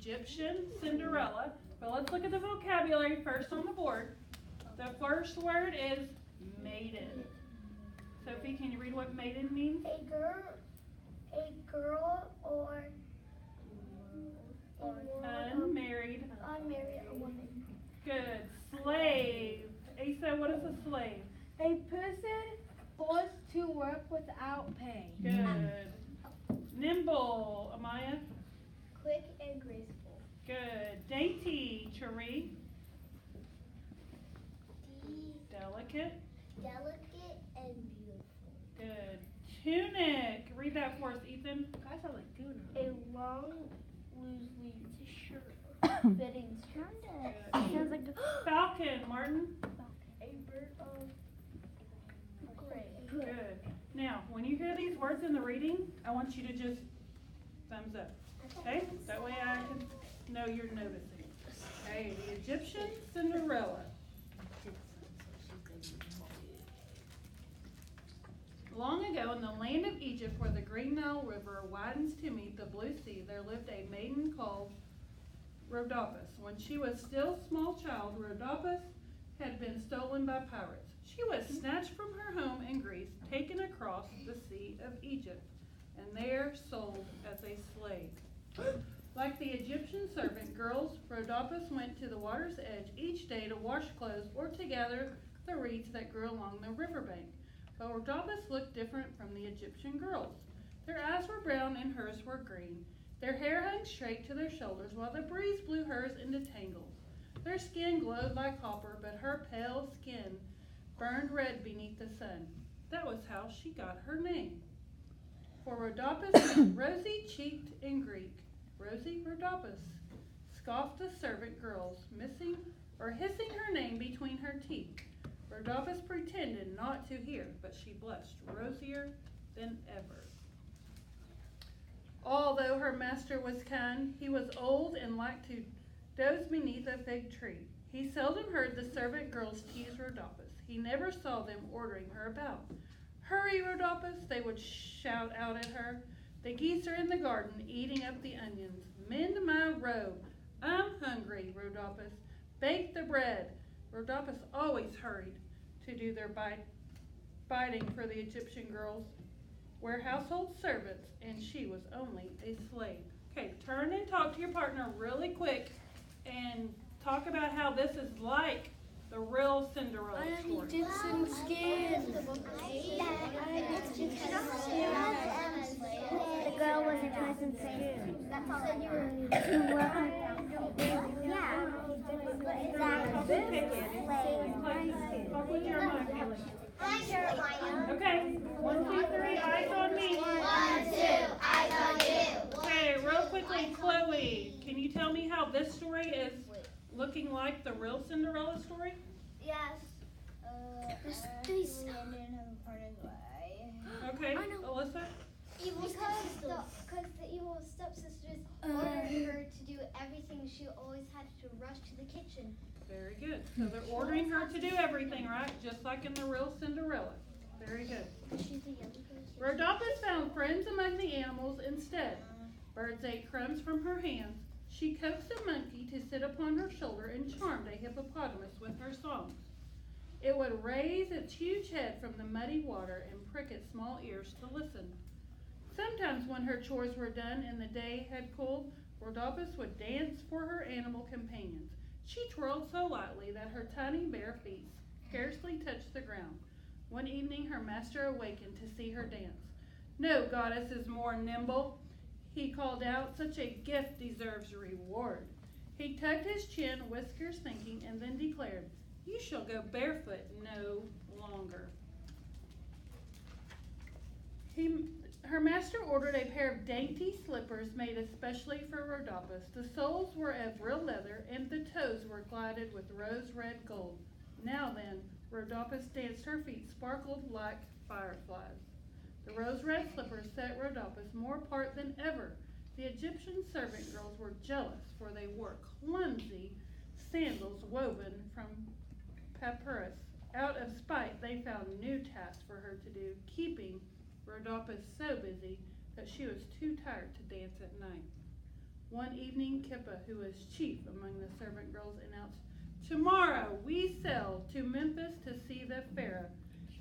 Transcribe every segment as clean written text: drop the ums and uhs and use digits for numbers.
Egyptian Cinderella. But let's look at the vocabulary first on the board. The first word is maiden. Sophie, can you read what maiden means? A girl or unmarried. Unmarried woman. Good. Slave. Asa, what is a slave? A person forced to work without pay. Good. Nimble. Amaya? Quick and graceful. Good. Dainty. Cherie? Delicate. Delicate and beautiful. Good. Tunic. Read that for us, Ethan. Guys are like tuna. A long, loosely shirt. Fitting skirt. Sounds like Falcon. Martin? a bird of gray. Good. Now, when you hear these words in the reading, I want you to just thumbs up. Okay? That way I can know you're noticing. Okay, the Egyptian Cinderella. Long ago, in the land of Egypt, where the Green Nile River widens to meet the Blue Sea, there lived a maiden called Rhodopis. When she was still a small child, Rhodopis had been stolen by pirates. She was snatched from her home in Greece, taken across the Sea of Egypt, and there sold as a slave. Like the Egyptian servant girls, Rhodopis went to the water's edge each day to wash clothes or to gather the reeds that grew along the riverbank. But Rhodopis looked different from the Egyptian girls. Their eyes were brown and hers were green. Their hair hung straight to their shoulders, while the breeze blew hers into tangles. Their skin glowed like copper, but her pale skin burned red beneath the sun. That was how she got her name. For Rhodopis meant rosy-cheeked in Greek. Rosy Rhodopis, scoffed the servant girls, hissing her name between her teeth. Rhodopis pretended not to hear, but she blushed rosier than ever. Although her master was kind, he was old and liked to doze beneath a fig tree. He seldom heard the servant girls tease Rhodopis. He never saw them ordering her about. "Hurry, Rhodopis," they would shout out at her. "The geese are in the garden eating up the onions. Mend my robe. I'm hungry, Rhodopis. Bake the bread." Rhodopis always hurried to do their biting for the Egyptian girls were household servants, and she was only a slave. Okay, turn and talk to your partner really quick and talk about how this is like the real Cinderella story. Egyptian skin. The girl was Egyptian skin. That's all I knew. Yeah. Talk with your mind, Haley. Hi, Jeremiah. Okay, 1, 2, 3, eyes on me. 1, 2, eyes on you. Okay, real quickly, Chloe, can you tell me how this story is looking like the real Cinderella story? Yes. Okay, Alyssa? Because the evil stepsisters ordered her to do everything. She always had to rush to the kitchen. Very good. So they're ordering her to do everything, right? Just like in the real Cinderella. Very good. She's a young person. Rhodopis found friends among the animals instead. Birds ate crumbs from her hands. She coaxed a monkey to sit upon her shoulder and charmed a hippopotamus with her songs. It would raise its huge head from the muddy water and prick its small ears to listen. Sometimes when her chores were done and the day had cooled, Rhodopis would dance for her animal companions. She twirled so lightly that her tiny bare feet scarcely touched the ground. One evening her master awakened to see her dance. "No goddess is more nimble," he called out. "Such a gift deserves reward." He tugged his chin, whiskers thinking, and then declared, "You shall go barefoot no longer." Her master ordered a pair of dainty slippers made especially for Rhodopis. The soles were of real leather, and the toes were gilded with rose-red gold. Now then, Rhodopis danced. Her feet sparkled like fireflies. The rose-red slippers set Rhodopis more apart than ever. The Egyptian servant girls were jealous, for they wore clumsy sandals woven from papyrus. Out of spite, they found new tasks for her to do, keeping Rhodopis so busy that she was too tired to dance at night. One evening, Kippa, who was chief among the servant girls, announced, "Tomorrow we sail to Memphis to see the Pharaoh.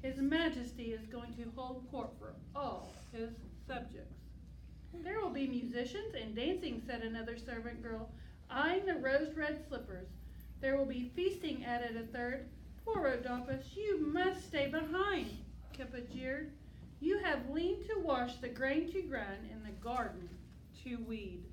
His Majesty is going to hold court for all his subjects." "There will be musicians and dancing," said another servant girl, eyeing the rose-red slippers. "There will be feasting," added a third. "Poor Rodolphus, you must stay behind," Kippa jeered. "You have lean to wash, the grain to grind, and the garden to weed."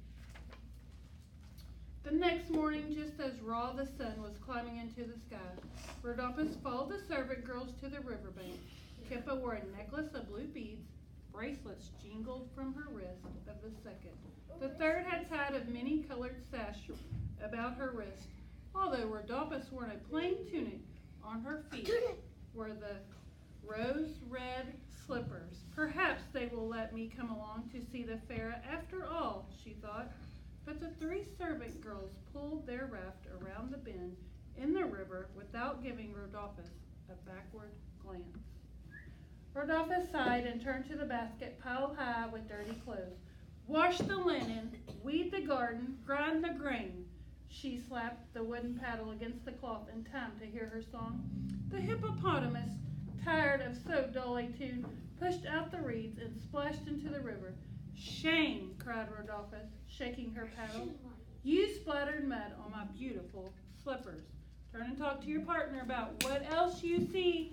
The next morning, just as raw the sun was climbing into the sky, Rodolphus followed the servant girls to the riverbank. Kippa wore a necklace of blue beads. Bracelets jingled from her wrist of the second. The third had tied a many-colored sash about her wrist, although Rodolphus wore a plain tunic. On her feet were the rose-red slippers. "Perhaps they will let me come along to see the Pharaoh after all," she thought. But the three servant girls pulled their raft around the bend in the river without giving Rodolphus a backward glance. Rodolphus sighed and turned to the basket piled high with dirty clothes. "Wash the linen, weed the garden, grind the grain." She slapped the wooden paddle against the cloth in time to hear her song. The hippopotamus, tired of so dull a tune, pushed out the reeds and splashed into the river. "Shame!" cried Rodolphus, shaking her paddle. "You splattered mud on my beautiful slippers." Turn and talk to your partner about what else you see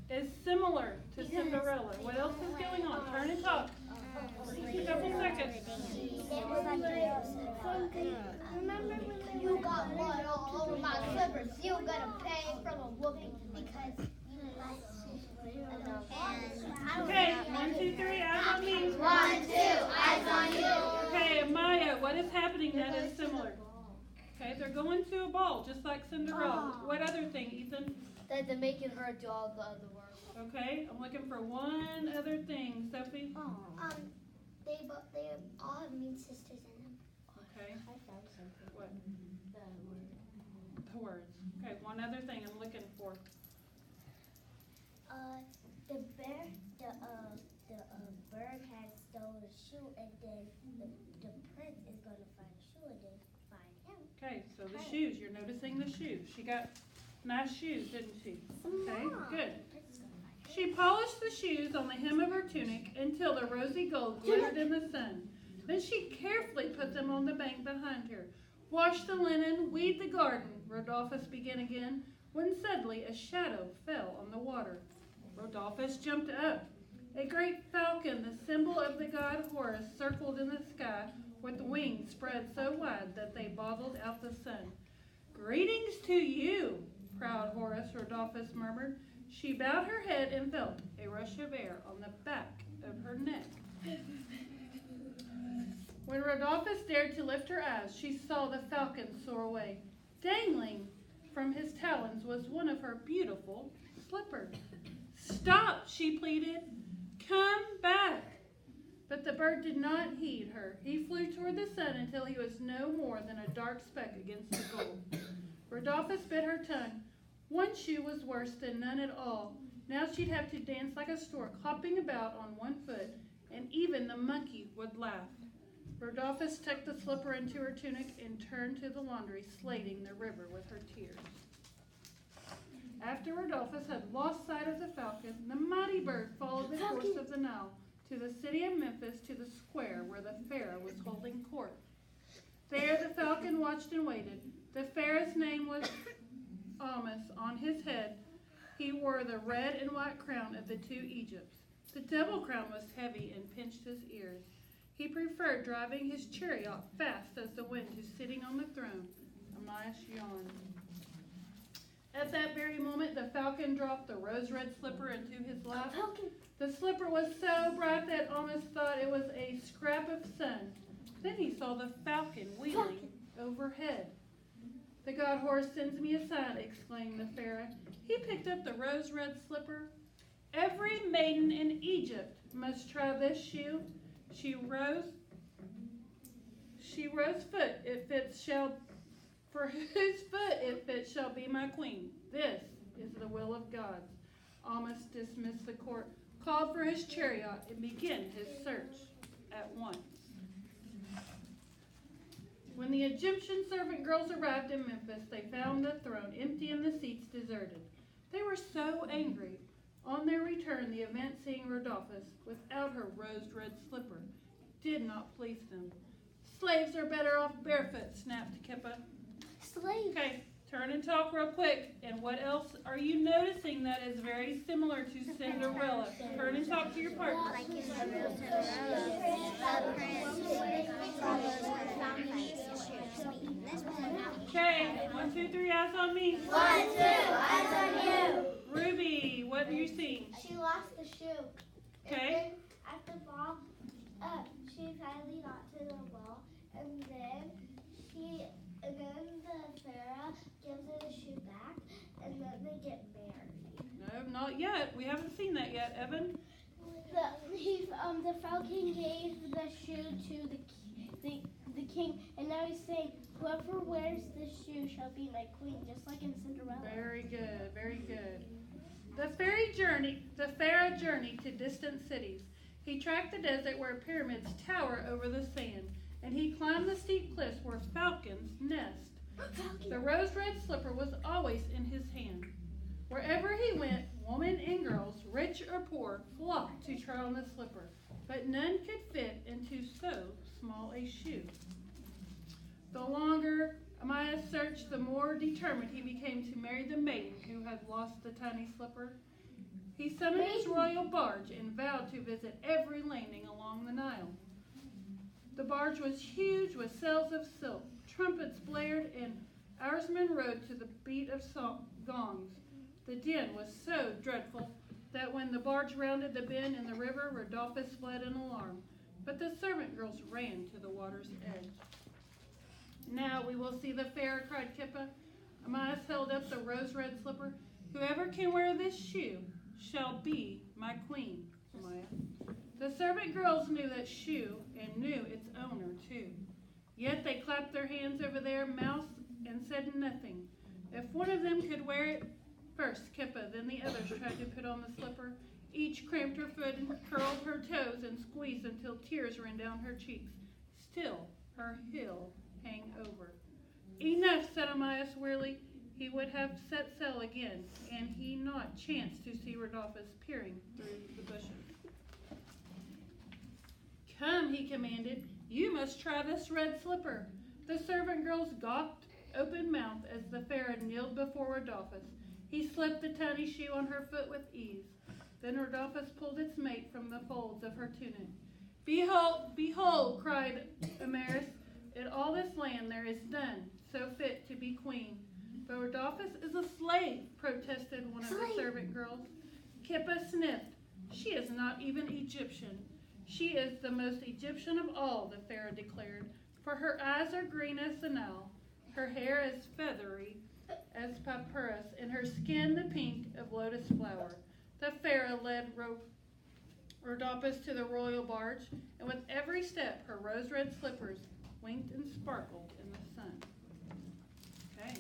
is similar to Cinderella. What else is going on? Turn and talk. A couple seconds. Remember when you got mud all over my slippers? You're gonna pay from a whooping because you like Okay, 1, 2, 3, eyes on me. 1, 2, eyes on you. Okay, Maya, what is happening that is similar? Okay, they're going to a ball, just like Cinderella. What other thing, Ethan? That they're making her do all the other work. Okay, I'm looking for one other thing. Sophie? They all have mean sisters in them. Okay, I found something. what? The words. Okay, one other thing I'm looking for. The bird had stolen a shoe, and then the prince is gonna find a shoe, and then find him. Okay, so the shoes. You're noticing the shoes. She got nice shoes, didn't she? Okay, good. She polished the shoes on the hem of her tunic until the rosy gold glittered in the sun. Then she carefully put them on the bank behind her. "Wash the linen, weed the garden," Rodolphus began again, when suddenly a shadow fell on the water. Rodolphus jumped up. A great falcon, the symbol of the god Horus, circled in the sky with wings spread so wide that they bottled out the sun. "Greetings to you, proud Horus," Rodolphus murmured. She bowed her head and felt a rush of air on the back of her neck. When Rodolphus dared to lift her eyes, she saw the falcon soar away. Dangling from his talons was one of her beautiful slippers. "Stop," she pleaded. "Come back." But the bird did not heed her. He flew toward the sun until he was no more than a dark speck against the gold. Rodolphus bit her tongue. One shoe was worse than none at all. Now she'd have to dance like a stork, hopping about on one foot, and even the monkey would laugh. Rodolphus tucked the slipper into her tunic and turned to the laundry, slating the river with her tears. After Rodolphus had lost sight of the falcon, the mighty bird followed the course of the Nile to the city of Memphis, to the square where the Pharaoh was holding court. There the falcon watched and waited. The Pharaoh's name was Amus. On his head he wore the red and white crown of the two Egypts. The double crown was heavy and pinched his ears. He preferred driving his chariot fast as the wind to sitting on the throne. Amias yawned. At that very moment, the falcon dropped the rose-red slipper into his lap. The slipper was so bright that Amos thought it was a scrap of sun. Then he saw the falcon wheeling overhead. "The god Horus sends me a sign," exclaimed the Pharaoh. He picked up the rose-red slipper. "Every maiden in Egypt must try this shoe. She rose foot, if it shall, for whose foot it fits shall be my queen. This is the will of God." Amos dismissed the court, called for his chariot, and began his search at once. Egyptian servant girls arrived in Memphis, they found the throne empty and the seats deserted. They were so angry. On their return, the event seeing Rhodopis without her rose-red slipper did not please them. Slaves are better off barefoot, snapped Kippa. Slave. Okay, turn and talk real quick. And what else are you noticing that is very similar to Cinderella? Turn and talk to your partner. Like in the real Cinderella, the prince found his shoes. Okay, 1, 2, 3, eyes on me. 1, 2, eyes on you. Ruby, what are you seeing? She lost the shoe. Okay. And then at the ball, she finally got to the ball, and then the Pharaoh gives her the shoe back, and then they get married. No, not yet. We haven't seen that yet, Evan. The Falcon gave the shoe to the king, and now he's saying, whoever wears this shoe shall be my queen, just like in Cinderella. Very good, very good. The Pharaoh journeyed to distant cities. He tracked the desert where pyramids tower over the sand, and he climbed the steep cliffs where falcons nest. The rose-red slipper was always in his hand. Wherever he went, women and girls, rich or poor, flocked to try on the slipper, but none could fit into so small a shoe. The longer Amaya searched, the more determined he became to marry the maiden who had lost the tiny slipper. He summoned his royal barge and vowed to visit every landing along the Nile. The barge was huge with sails of silk. Trumpets blared and oarsmen rode to the beat of gongs. The din was so dreadful that when the barge rounded the bend in the river, Rhodopis fled in alarm. But the servant girls ran to the water's edge. Now we will see the fair, cried Kippa. Amaya held up the rose-red slipper. Whoever can wear this shoe shall be my queen, Amaya. The servant girls knew that shoe and knew its owner too. Yet they clapped their hands over their mouths and said nothing. If one of them could wear it first, Kippa, then the others tried to put on the slipper. Each cramped her foot and curled her toes and squeezed until tears ran down her cheeks. Still, her heel hang over. Enough, said Amias wearily. He would have set sail again, and he not chanced to see Rhodopis peering through the bushes. Come, he commanded. You must try this red slipper. The servant girls gawked open-mouthed as the Pharaoh kneeled before Rhodopis. He slipped the tiny shoe on her foot with ease. Then Rhodopis pulled its mate from the folds of her tunic. Behold, behold, cried Amaris. In all this land there is none so fit to be queen. But Rhodopis is a slave, protested one of the servant girls. Kippa sniffed. She is not even Egyptian. She is the most Egyptian of all, the Pharaoh declared, for her eyes are green as the Nile, her hair as feathery as papyrus, and her skin the pink of lotus flower. The Pharaoh led Rhodopis to the royal barge, and with every step her rose-red slippers winked and sparkled in the sun. Okay.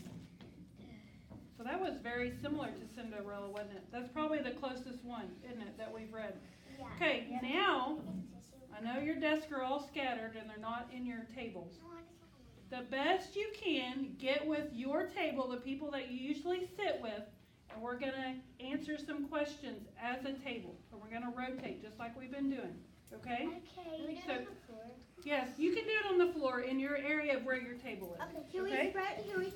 So that was very similar to Cinderella, wasn't it? That's probably the closest one, isn't it, that we've read? Yeah. Okay, now, I know your desks are all scattered and they're not in your tables. The best you can, get with your table, the people that you usually sit with, and we're going to answer some questions as a table. So we're going to rotate just like we've been doing, okay? Okay. So, yes, you can do it on the floor in your area of where your table is. Okay, can we